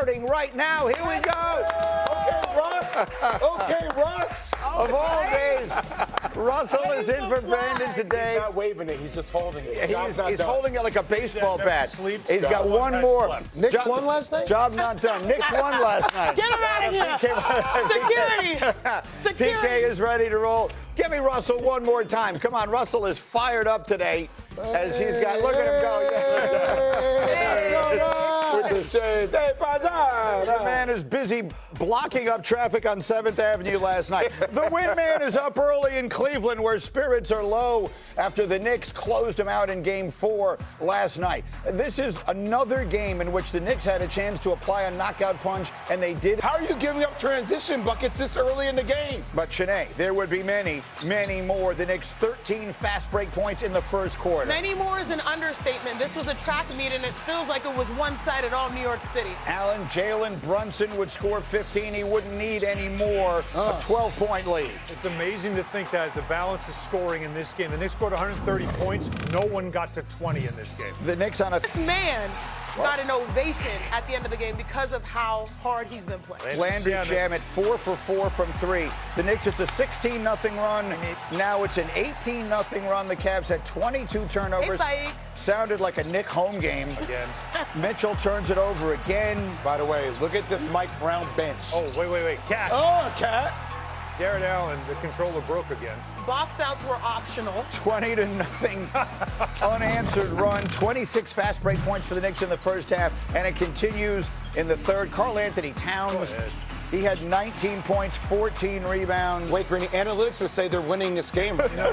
starting right now. Here we go. Okay, Russ. Okay, Russ. Of all days, Russell is in for Brandon today. He's not waving it. He's just holding it. He's holding it like a baseball bat. He's got One one more. Knicks won last night? Job not done. Knicks won last night. Get him out of here. Security. PK is ready to roll. Give me Russell one more time. Come on, Russell is fired up today as he's got, look at him go. With the shades. Hey, The man is busy blocking up traffic on 7th Avenue last night. The win man is up early in Cleveland where spirits are low after the Knicks closed him out in Game 4 last night. This is another game in which the Knicks had a chance to apply a knockout punch, and they did. How are you giving up transition buckets this early in the game? But, Shanae, there would be many, many more. The Knicks 13 fast break points in the first quarter. Many more is an understatement. This was a track meet, and it feels like it was one-sided all New York City. Allen, Jalen Brunson would score 15. He wouldn't need any more. A 12-point lead. It's amazing to think that the balance of scoring in this game. The Knicks scored 130 points. No one got to 20 in this game. The Knicks on a... This man got an ovation at the end of the game because of how hard he's been playing. Landry Shamet 4 for 4 from 3. The Knicks, it's a 16-0 run. Now it's an 18-0 run. The Cavs had 22 turnovers. Sounded like a Knick home game. Again. Mitchell turns it over again. By the way, look at this Mike Brown bench. Oh, wait. Cat. Oh, Cat. Garrett Allen, the controller broke again. Box outs were optional. 20-0 unanswered run. 26 fast break points for the Knicks in the first half, and it continues in the third. Karl Anthony Towns, he had 19 points, 14 rebounds. Wait, Greeny, analytics would say they're winning this game right now.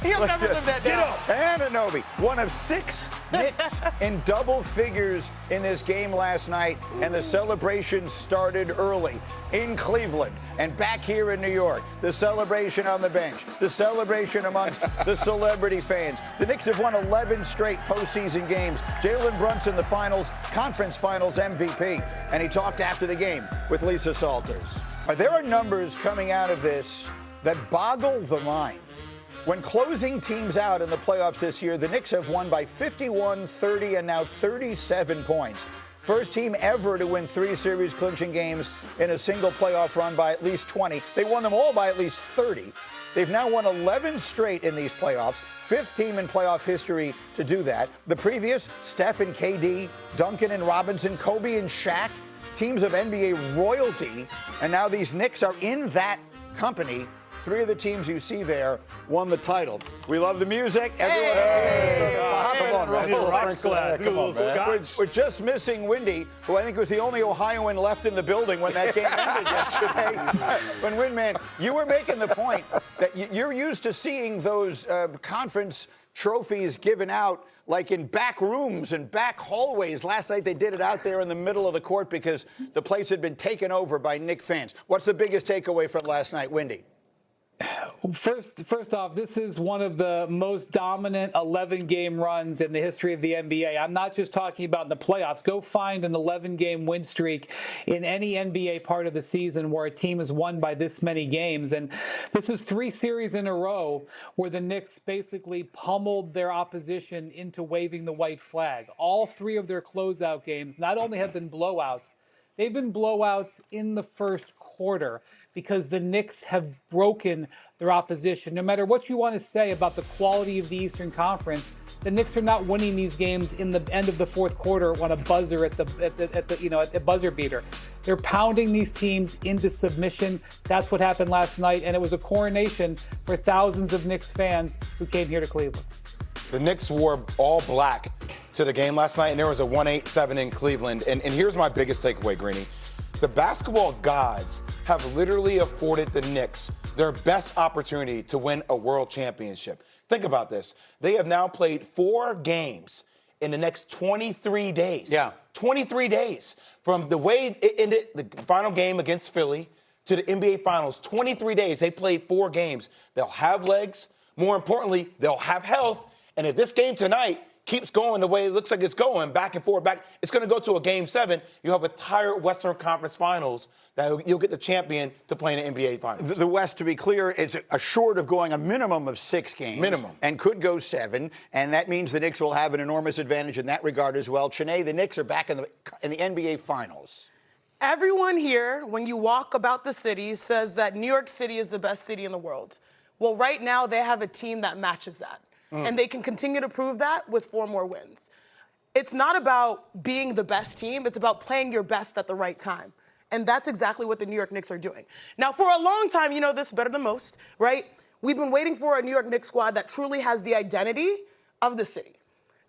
He'll never live that down. Anunoby, one of 6 Knicks in double figures in this game last night, and the celebration started early in Cleveland and back here in New York. The celebration on the bench, the celebration amongst the celebrity fans. The Knicks have won 11 straight postseason games. Jalen Brunson, the conference finals MVP, and he talked after the game with Lisa Salters. There are numbers coming out of this that boggle the mind. When closing teams out in the playoffs this year, the Knicks have won by 51, 30, and now 37 points. First team ever to win 3 series-clinching games in a single playoff run by at least 20. They won them all by at least 30. They've now won 11 straight in these playoffs, 5th team in playoff history to do that. The previous, Steph and KD, Duncan and Robinson, Kobe and Shaq, teams of NBA royalty, and now these Knicks are in that company. 3 of the teams you see there won the title. We love the music. Everyone, We're just missing Windy, who I think was the only Ohioan left in the building when that game ended yesterday. When Windman, you were making the point that you're used to seeing those conference trophies given out like in back rooms and back hallways. Last night they did it out there in the middle of the court because the place had been taken over by Knick fans. What's the biggest takeaway from last night, Windy? First off, this is one of the most dominant 11-game runs in the history of the NBA. I'm not just talking about in the playoffs. Go find an 11-game win streak in any NBA part of the season where a team has won by this many games. And this is 3 series in a row where the Knicks basically pummeled their opposition into waving the white flag. All 3 of their closeout games not only have been blowouts, they've been blowouts in the first quarter because the Knicks have broken their opposition. No matter what you want to say about the quality of the Eastern Conference, the Knicks are not winning these games in the end of the fourth quarter on a buzzer at the buzzer beater. They're pounding these teams into submission. That's what happened last night, and it was a coronation for thousands of Knicks fans who came here to Cleveland. The Knicks wore all black to the game last night, and there was a 1-8-7 in Cleveland. And here's my biggest takeaway, Greeny. The basketball gods have literally afforded the Knicks their best opportunity to win a world championship. Think about this. They have now played 4 games in the next 23 days. Yeah. 23 days. From the way it ended, the final game against Philly, to the NBA Finals. 23 days. They played 4 games. They'll have legs. More importantly, they'll have health. And if this game tonight keeps going the way it looks like it's going, back and forth, it's going to go to a Game 7. You have a tired Western Conference Finals that you'll get the champion to play in the NBA Finals. The West, to be clear, is short of going a minimum of 6 games. Minimum. And could go 7. And that means the Knicks will have an enormous advantage in that regard as well. Chiney, the Knicks are back in the NBA Finals. Everyone here, when you walk about the city, says that New York City is the best city in the world. Well, right now, they have a team that matches that. And they can continue to prove that with 4 more wins. It's not about being the best team. It's about playing your best at the right time. And that's exactly what the New York Knicks are doing. Now, for a long time, you know this better than most, right? We've been waiting for a New York Knicks squad that truly has the identity of the city.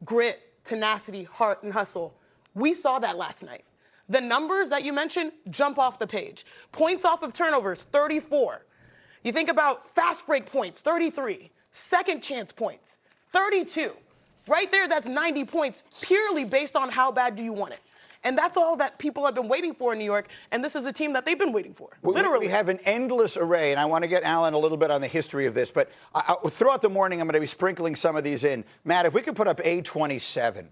Grit, tenacity, heart, and hustle. We saw that last night. The numbers that you mentioned jump off the page. Points off of turnovers, 34. You think about fast break points, 33. Second chance points, 32. Right there, that's 90 points purely based on how bad do you want it. And that's all that people have been waiting for in New York, and this is a team that they've been waiting for, literally. We have an endless array, and I want to get Alan a little bit on the history of this, but throughout the morning, I'm going to be sprinkling some of these in. Matt, if we could put up A27.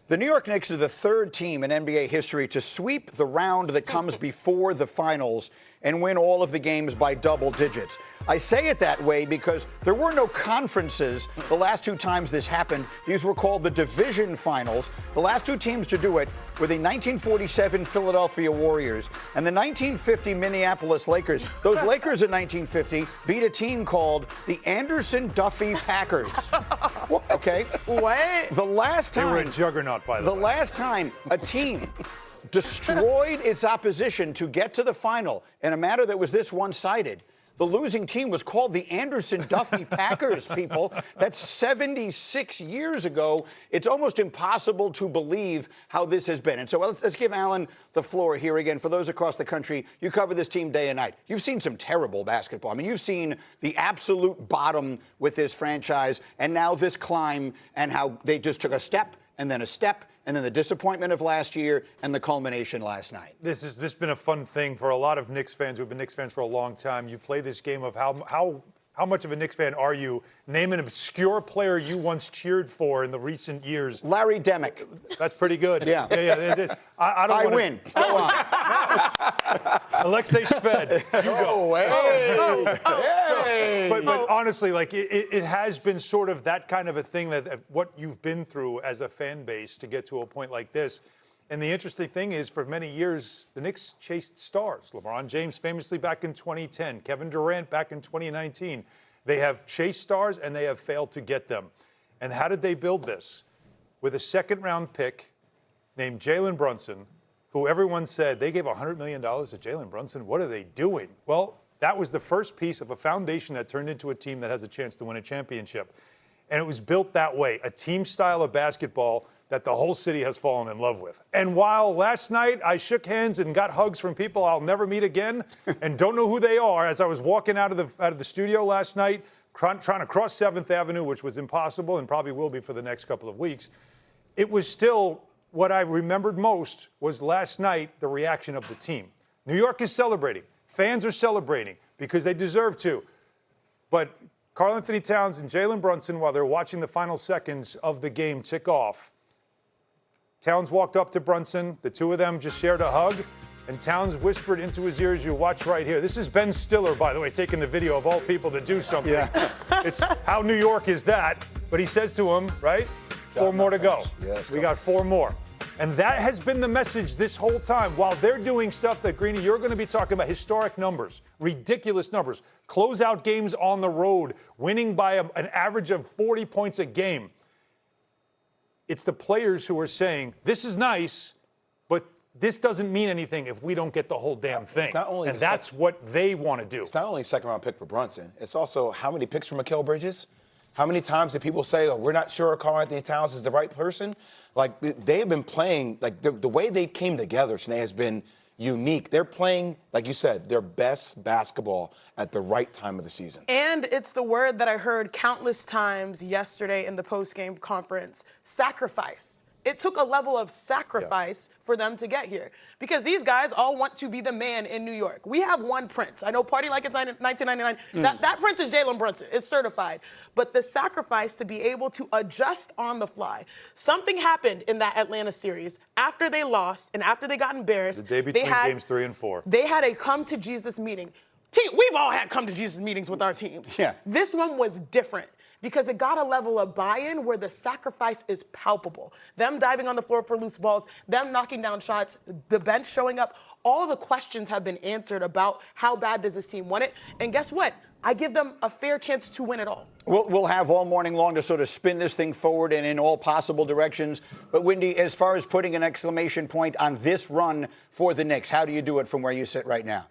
The New York Knicks are the 3rd team in NBA history to sweep the round that comes before the finals and win all of the games by double digits. I say it that way because there were no conferences the last 2 times this happened. These were called the division finals. The last 2 teams to do it were the 1947 Philadelphia Warriors and the 1950 Minneapolis Lakers. Those Lakers in 1950 beat a team called the Anderson-Duffy Packers. Okay? What? The last time... They were a juggernaut, by the way. The last time a team destroyed its opposition to get to the final in a manner that was this one-sided, the losing team was called the Anderson-Duffy Packers, people. That's 76 years ago. It's almost impossible to believe how this has been. And so let's give Alan the floor here again. For those across the country, you cover this team day and night. You've seen some terrible basketball. I mean, you've seen the absolute bottom with this franchise, and now this climb, and how they just took a step and then a step, and then the disappointment of last year and the culmination last night. This has been a fun thing for a lot of Knicks fans who've been Knicks fans for a long time. You play this game of how much of a Knicks fan are you? Name an obscure player you once cheered for in the recent years. Larry Demick. That's pretty good. Yeah. It is. I win. Go on. Alexei Shved. You go. Hey. But honestly, like it has been sort of that kind of a thing that what you've been through as a fan base to get to a point like this. And the interesting thing is, for many years, the Knicks chased stars. LeBron James famously back in 2010, Kevin Durant back in 2019. They have chased stars and they have failed to get them. And how did they build this? With a 2nd-round pick named Jalen Brunson, who everyone said they gave $100 million to Jalen Brunson. What are they doing? Well, that was the first piece of a foundation that turned into a team that has a chance to win a championship. And it was built that way, a team style of basketball that the whole city has fallen in love with. And while last night I shook hands and got hugs from people I'll never meet again and don't know who they are, as I was walking out of the studio last night, trying to cross 7th Avenue, which was impossible and probably will be for the next couple of weeks, it was still what I remembered most was last night, the reaction of the team. New York is celebrating. Fans are celebrating because they deserve to. But Karl Anthony Towns and Jalen Brunson, while they're watching the final seconds of the game tick off, Towns walked up to Brunson. The 2 of them just shared a hug, and Towns whispered into his ear, as you watch right here. This is Ben Stiller, by the way, taking the video of all people to do something. Yeah. It's how New York is that. But he says to him, right, 4 more to go. Yes, we got 4 more. And that has been the message this whole time. While they're doing stuff that, Greeny, you're going to be talking about historic numbers, ridiculous numbers, closeout games on the road, winning by an average of 40 points a game. It's the players who are saying, this is nice, but this doesn't mean anything if we don't get the whole damn thing. It's not only and that's what they want to do. It's not only a 2nd-round pick for Brunson. It's also how many picks for Mikal Bridges? How many times did people say, oh, we're not sure Karl Anthony Towns is the right person? Like, they have been playing, like, the way they came together, Sinead, has been unique. They're playing, like you said, their best basketball at the right time of the season. And it's the word that I heard countless times yesterday in the post-game conference, sacrifice. It took a level of sacrifice for them to get here because these guys all want to be the man in New York. We have one prince. I know party like it's 1999. That prince is Jalen Brunson. It's certified. But the sacrifice to be able to adjust on the fly. Something happened in that Atlanta series after they lost and after they got embarrassed. The day between games 3 and 4. They had a come to Jesus meeting. We've all had come to Jesus meetings with our teams. Yeah. This one was different because it got a level of buy-in where the sacrifice is palpable. Them diving on the floor for loose balls, them knocking down shots, the bench showing up. All the questions have been answered about how bad does this team want it. And guess what? I give them a fair chance to win it all. We'll have all morning long to sort of spin this thing forward and in all possible directions. But, Wendy, as far as putting an exclamation point on this run for the Knicks, how do you do it from where you sit right now?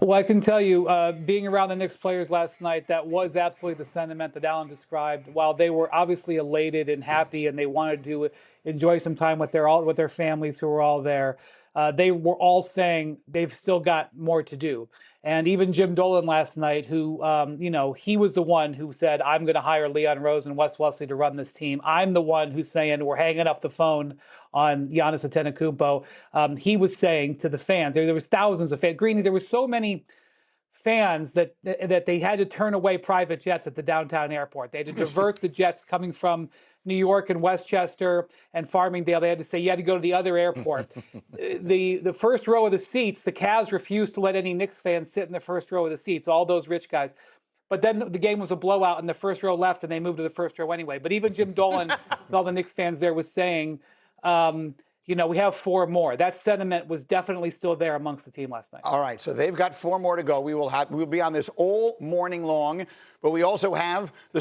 Well, I can tell you, being around the Knicks players last night, that was absolutely the sentiment that Alan described. While they were obviously elated and happy and they wanted to enjoy some time with their families who were all there, they were all saying they've still got more to do. And even Jim Dolan last night, who, he was the one who said, I'm going to hire Leon Rose and Wes Wesley to run this team. I'm the one who's saying we're hanging up the phone on Giannis Antetokounmpo. He was saying to the fans, there was thousands of fans. Greeny, there were so many fans that they had to turn away private jets at the downtown airport. They had to divert the jets coming from New York and Westchester and Farmingdale. They had to say, you had to go to the other airport. The first row of the seats, the Cavs refused to let any Knicks fans sit in the first row of the seats, all those rich guys. But then the game was a blowout and the first row left and they moved to the first row anyway. But even Jim Dolan and all the Knicks fans there was saying, we have 4 more. That sentiment was definitely still there amongst the team last night. All right, so they've got 4 more to go. We'll be on this all morning long, but we also have the